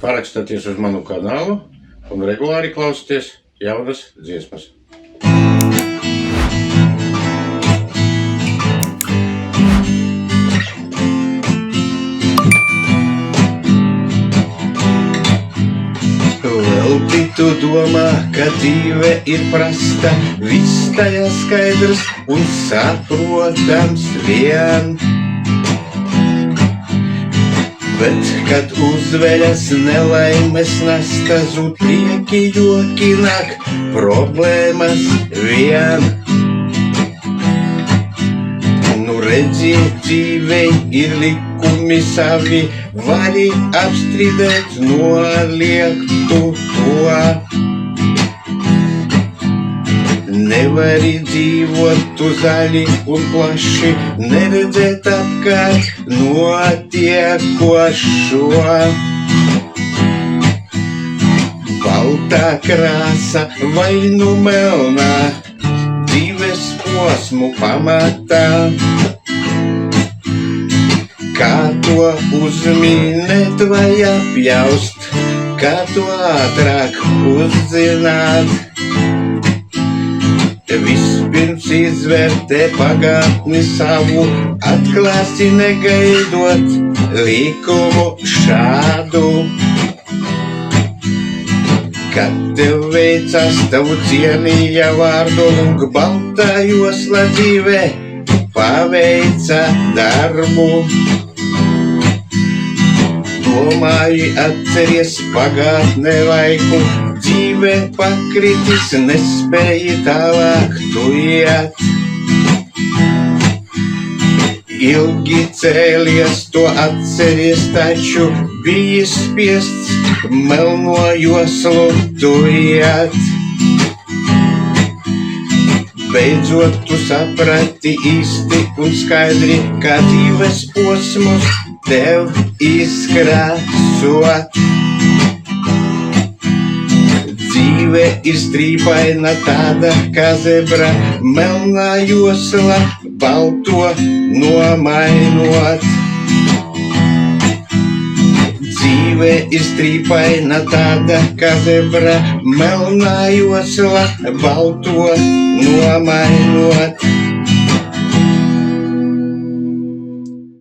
parakstieties uz manu kanālu un regulāri klausieties jaunas dziesmas. Velti tu domā, ka dzīve ir prasta, viss tajā skaidrs un saprotams vien. Bet, kad uzveļas nelaimes nasta, zūd prieki, joki nāk, problēmas vien. Nu redzi, dzīvei ir likumi savi, vari apstrīdēt, noliek tu to. Nevari dzīvot tu zaļi un plaši, neredzēt apkārt notiekošo. Baltā krāsa vai nu melnā, dzīves posmu pamatā. Kā to uzminēt vai apjaust, kā to ātrāk uzzināt. Vispirms izvērtē pagātni savu, atklāsi negaidot likumu šādu. Kad tev veicas, tavu cienīja vārdu, lūk, baltā josla dzīvē paveica darbu. Domāji, atceries pagātnē laiku, dzīvē pakritis, nespēji tālāk tu iet. Ilgi cēlies, to atceries, taču biji spiests melno joslu tu iet. Beidzot tu saprati īsti un skaidri, kā dzīves posmus tev izkrāsot. Dzīve ir strīpaina tāda kā zebra, melnā josla balto nomainot. Dzīve ir strīpaina tāda kā zebra, melnā josla balto nomainot.